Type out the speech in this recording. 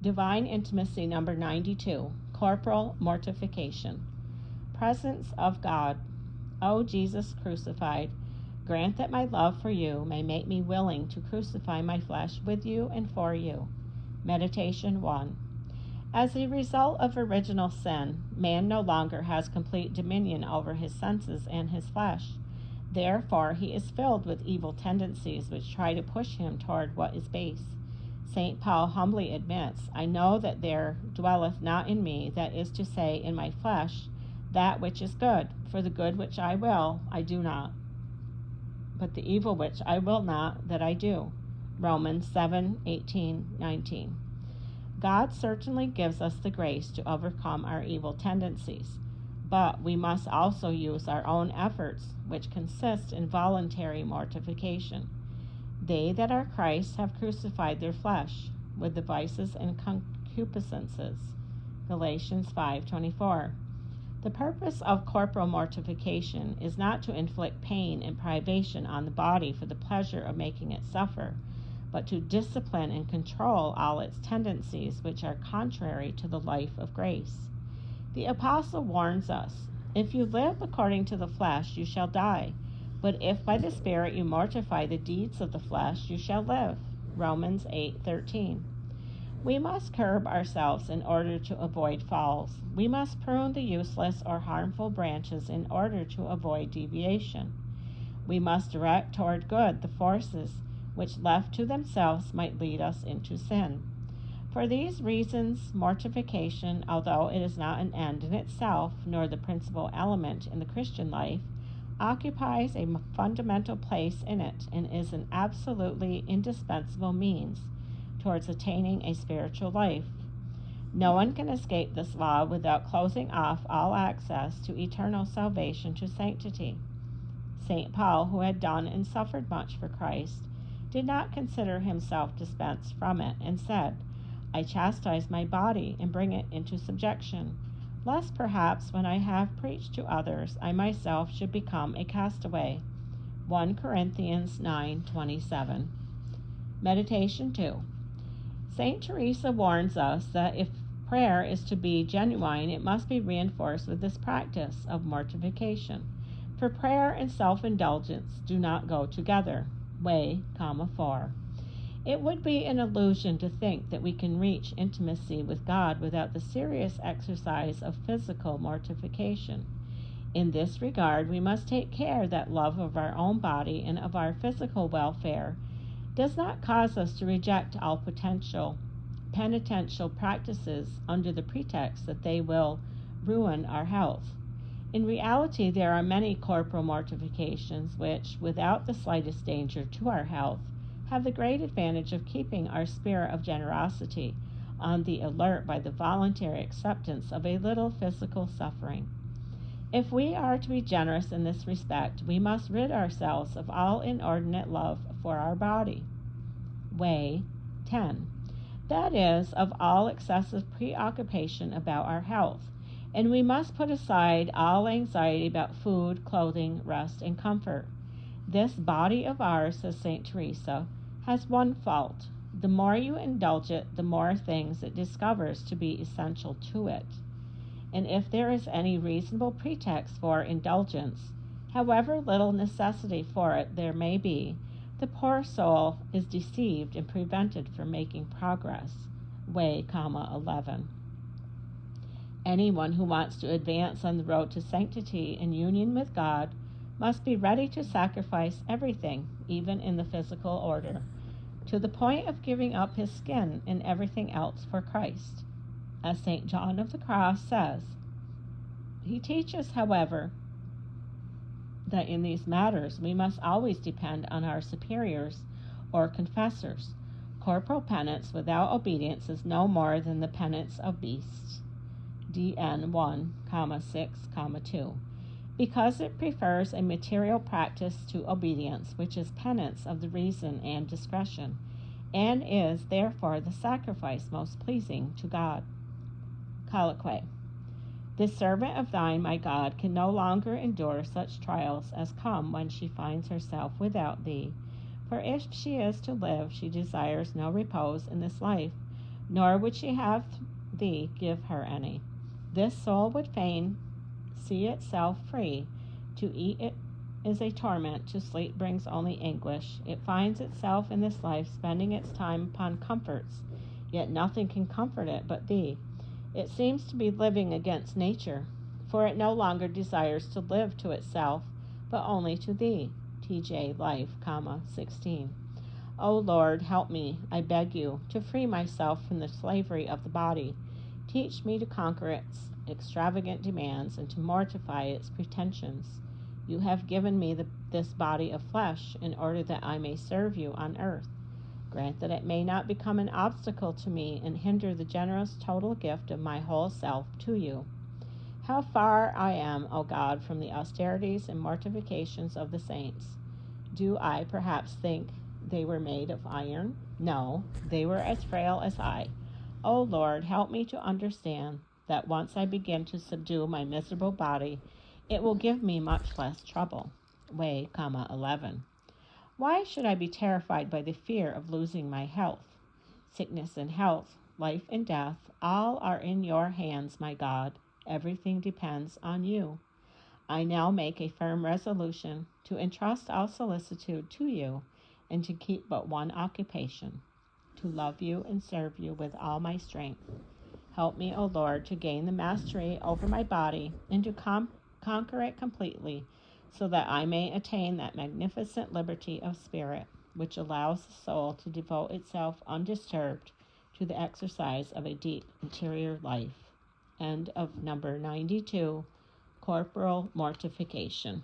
Divine Intimacy number 92, Corporal Mortification. Presence of God. O Jesus crucified, grant that my love for you may make me willing to crucify my flesh with you and for you. Meditation 1. As a result of original sin, man no longer has complete dominion over his senses and his flesh. Therefore, he is filled with evil tendencies which try to push him toward what is base. St. Paul humbly admits, I know that there dwelleth not in me, that is to say, in my flesh, that which is good, for the good which I will, I do not, but the evil which I will not, that I do. Romans 7:18-19. God certainly gives us the grace to overcome our evil tendencies, but we must also use our own efforts, which consist in voluntary mortification. They that are Christ have crucified their flesh with the vices and concupiscences. Galatians 5:24. The purpose of corporal mortification is not to inflict pain and privation on the body for the pleasure of making it suffer, but to discipline and control all its tendencies which are contrary to the life of grace. The Apostle warns us, if you live according to the flesh, you shall die. But if by the Spirit you mortify the deeds of the flesh, you shall live. Romans 8:13. We must curb ourselves in order to avoid falls. We must prune the useless or harmful branches in order to avoid deviation. We must direct toward good the forces which left to themselves might lead us into sin. For these reasons, mortification, although it is not an end in itself, nor the principal element in the Christian life, occupies a fundamental place in it and is an absolutely indispensable means towards attaining a spiritual life. No one can escape this law without closing off all access to eternal salvation to sanctity. St. Paul, who had done and suffered much for Christ, did not consider himself dispensed from it, and said, I chastise my body and bring it into subjection, lest perhaps when I have preached to others, I myself should become a castaway. 1 Corinthians 9:27. Meditation 2. St. Teresa warns us that if prayer is to be genuine, it must be reinforced with this practice of mortification. For prayer and self-indulgence do not go together. Way, 4. It would be an illusion to think that we can reach intimacy with God without the serious exercise of physical mortification. In this regard, we must take care that love of our own body and of our physical welfare does not cause us to reject all penitential practices under the pretext that they will ruin our health. In reality, there are many corporal mortifications which, without the slightest danger to our health, have the great advantage of keeping our spirit of generosity on the alert by the voluntary acceptance of a little physical suffering. If we are to be generous in this respect, we must rid ourselves of all inordinate love for our body. Way 10. That is, of all excessive preoccupation about our health, and we must put aside all anxiety about food, clothing, rest, and comfort. This body of ours, says St. Teresa, has one fault. The more you indulge it, the more things it discovers to be essential to it. And if there is any reasonable pretext for indulgence, however little necessity for it there may be, the poor soul is deceived and prevented from making progress. Way, 11. Anyone who wants to advance on the road to sanctity and union with God must be ready to sacrifice everything, even in the physical order, to the point of giving up his skin and everything else for Christ. As St. John of the Cross says, he teaches, however, that in these matters we must always depend on our superiors or confessors. Corporal penance without obedience is no more than the penance of beasts. DN 1:6, because it prefers a material practice to obedience, which is penance of the reason and discretion, and is therefore the sacrifice most pleasing to God. Colloquy. This servant of thine, my God, can no longer endure such trials as come when she finds herself without thee. For if she is to live, she desires no repose in this life, nor would she have thee give her any. This soul would fain see itself free. To eat it is a torment, to sleep brings only anguish. It finds itself in this life spending its time upon comforts, yet nothing can comfort it but thee. It seems to be living against nature, for it no longer desires to live to itself, but only to thee. T.J. Life, 16. O Lord, help me, I beg you, to free myself from the slavery of the body. Teach me to conquer its extravagant demands and to mortify its pretensions. You have given me this body of flesh in order that I may serve you on earth. Grant that it may not become an obstacle to me and hinder the generous total gift of my whole self to you. How far I am, O God, from the austerities and mortifications of the saints. Do I perhaps think they were made of iron? No, they were as frail as I. O Lord, help me to understand that once I begin to subdue my miserable body, it will give me much less trouble. Way, 11. Why should I be terrified by the fear of losing my health? Sickness and health, life and death, all are in your hands, my God. Everything depends on you. I now make a firm resolution to entrust all solicitude to you and to keep but one occupation, to love you and serve you with all my strength. Help me, O Lord, to gain the mastery over my body and to conquer it completely, so that I may attain that magnificent liberty of spirit which allows the soul to devote itself undisturbed to the exercise of a deep interior life. End of number 92, Corporal Mortification.